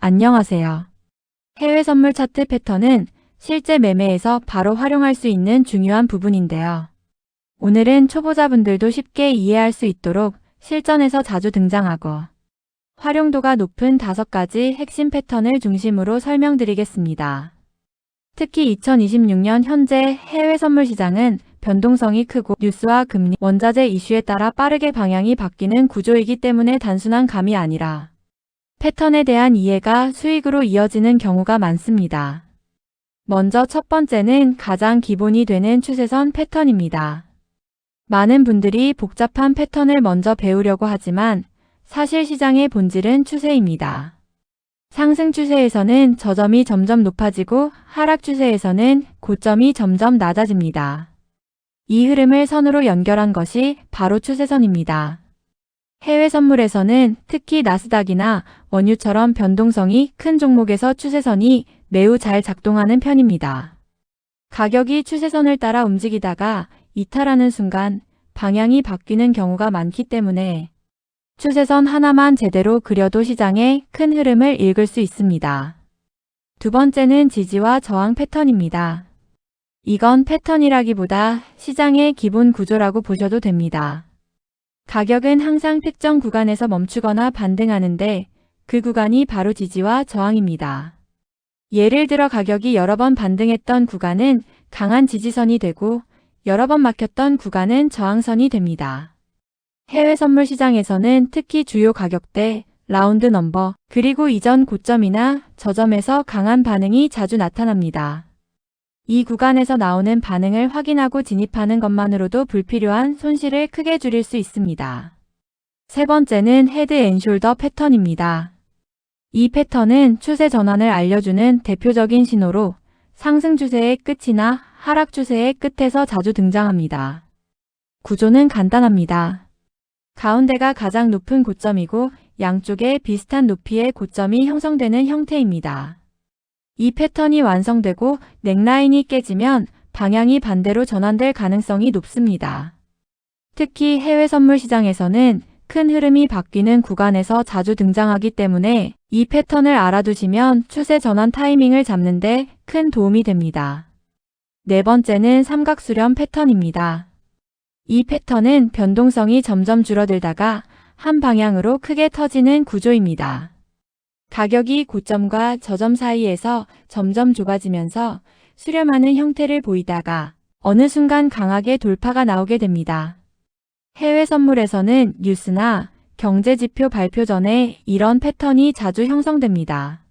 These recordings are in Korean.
안녕하세요. 해외 선물 차트 패턴은 실제 매매에서 바로 활용할 수 있는 중요한 부분인데요. 오늘은 초보자분들도 쉽게 이해할 수 있도록 실전에서 자주 등장하고 활용도가 높은 5가지 핵심 패턴을 중심으로 설명드리겠습니다. 특히 2026년 현재 해외 선물 시장은 변동성이 크고 뉴스와 금리, 원자재 이슈에 따라 빠르게 방향이 바뀌는 구조이기 때문에 단순한 감이 아니라 패턴에 대한 이해가 수익으로 이어지는 경우가 많습니다. 먼저 첫 번째는 가장 기본이 되는 추세선 패턴입니다. 많은 분들이 복잡한 패턴을 먼저 배우려고 하지만 사실 시장의 본질은 추세입니다. 상승 추세에서는 저점이 점점 높아지고 하락 추세에서는 고점이 점점 낮아집니다. 이 흐름을 선으로 연결한 것이 바로 추세선입니다. 해외 선물에서는 특히 나스닥이나 원유처럼 변동성이 큰 종목에서 추세선이 매우 잘 작동하는 편입니다. 가격이 추세선을 따라 움직이다가 이탈하는 순간 방향이 바뀌는 경우가 많기 때문에 추세선 하나만 제대로 그려도 시장의 큰 흐름을 읽을 수 있습니다. 두 번째는 지지와 저항 패턴입니다. 이건 패턴이라기보다 시장의 기본 구조라고 보셔도 됩니다. 가격은 항상 특정 구간에서 멈추거나 반등하는데 그 구간이 바로 지지와 저항입니다. 예를 들어 가격이 여러 번 반등했던 구간은 강한 지지선이 되고 여러 번 막혔던 구간은 저항선이 됩니다. 해외 선물 시장에서는 특히 주요 가격대, 라운드 넘버, 그리고 이전 고점이나 저점에서 강한 반응이 자주 나타납니다. 이 구간에서 나오는 반응을 확인하고 진입하는 것만으로도 불필요한 손실을 크게 줄일 수 있습니다. 세 번째는 헤드 앤 숄더 패턴입니다. 이 패턴은 추세 전환을 알려주는 대표적인 신호로 상승 추세의 끝이나 하락 추세의 끝에서 자주 등장합니다. 구조는 간단합니다. 가운데가 가장 높은 고점이고 양쪽에 비슷한 높이의 고점이 형성되는 형태입니다. 이 패턴이 완성되고 넥라인이 깨지면 방향이 반대로 전환될 가능성이 높습니다. 특히 해외 선물 시장에서는 큰 흐름이 바뀌는 구간에서 자주 등장하기 때문에 이 패턴을 알아두시면 추세 전환 타이밍을 잡는 데 큰 도움이 됩니다. 네 번째는 삼각수렴 패턴입니다. 이 패턴은 변동성이 점점 줄어들다가 한 방향으로 크게 터지는 구조입니다. 가격이 고점과 저점 사이에서 점점 좁아지면서 수렴하는 형태를 보이다가 어느 순간 강하게 돌파가 나오게 됩니다. 해외 선물에서는 뉴스나 경제지표 발표 전에 이런 패턴이 자주 형성됩니다.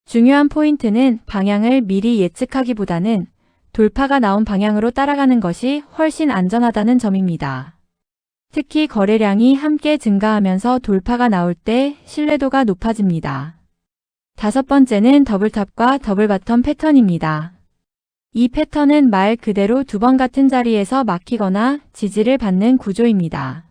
중요한 포인트는 방향을 미리 예측하기보다는 돌파가 나온 방향으로 따라가는 것이 훨씬 안전하다는 점입니다. 특히 거래량이 함께 증가하면서 돌파가 나올 때 신뢰도가 높아집니다. 다섯 번째는 더블탑과 더블바텀 패턴입니다. 이 패턴은 말 그대로 두 번 같은 자리에서 막히거나 지지를 받는 구조입니다.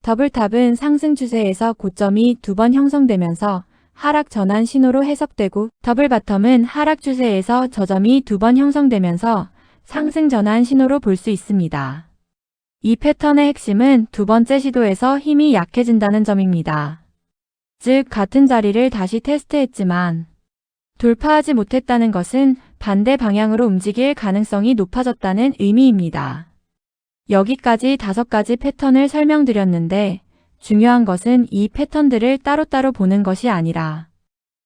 더블탑은 상승 추세에서 고점이 두 번 형성되면서 하락 전환 신호로 해석되고 더블바텀은 하락 추세에서 저점이 두 번 형성되면서 상승 전환 신호로 볼 수 있습니다. 이 패턴의 핵심은 두 번째 시도에서 힘이 약해진다는 점입니다. 즉 같은 자리를 다시 테스트했지만 돌파하지 못했다는 것은 반대 방향으로 움직일 가능성이 높아졌다는 의미입니다. 여기까지 5가지 패턴을 설명드렸는데 중요한 것은 이 패턴들을 따로따로 보는 것이 아니라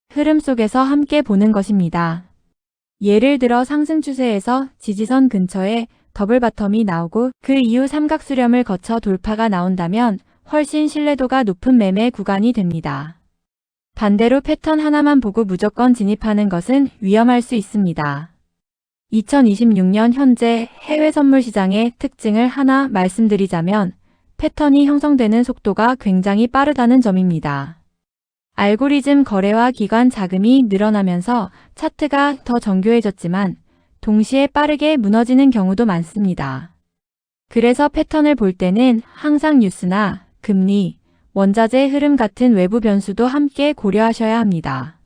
흐름 속에서 함께 보는 것입니다. 예를 들어 상승 추세에서 지지선 근처에 더블바텀이 나오고 그 이후 삼각수렴을 거쳐 돌파가 나온다면 훨씬 신뢰도가 높은 매매 구간이 됩니다. 반대로 패턴 하나만 보고 무조건 진입하는 것은 위험할 수 있습니다. 2026년 현재 해외 선물 시장의 특징을 하나 말씀드리자면 패턴이 형성되는 속도가 굉장히 빠르다는 점입니다. 알고리즘 거래와 기관 자금이 늘어나면서 차트가 더 정교해졌지만 동시에 빠르게 무너지는 경우도 많습니다. 그래서 패턴을 볼 때는 항상 뉴스나 금리, 원자재 흐름 같은 외부 변수도 함께 고려하셔야 합니다.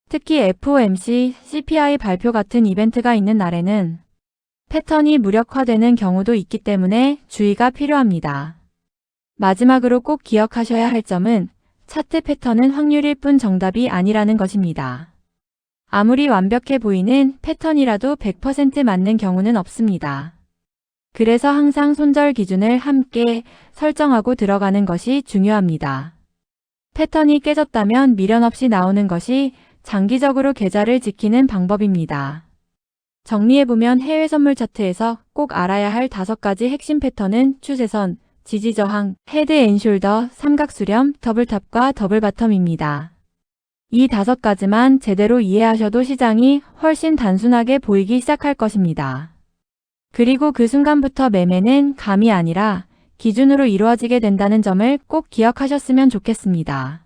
특히 FOMC, CPI 발표 같은 이벤트가 있는 날에는 패턴이 무력화되는 경우도 있기 때문에 주의가 필요합니다. 마지막으로 꼭 기억하셔야 할 점은 차트 패턴은 확률일 뿐 정답이 아니라는 것입니다. 아무리 완벽해 보이는 패턴이라도 100% 맞는 경우는 없습니다. 그래서 항상 손절 기준을 함께 설정하고 들어가는 것이 중요합니다. 패턴이 깨졌다면 미련 없이 나오는 것이 장기적으로 계좌를 지키는 방법입니다. 정리해보면 해외 선물 차트에서 꼭 알아야 할 5가지 핵심 패턴은 추세선, 지지저항, 헤드 앤 숄더, 삼각수렴, 더블탑과 더블바텀입니다. 이 5가지만 제대로 이해하셔도 시장이 훨씬 단순하게 보이기 시작할 것입니다. 그리고 그 순간부터 매매는 감이 아니라 기준으로 이루어지게 된다는 점을 꼭 기억하셨으면 좋겠습니다.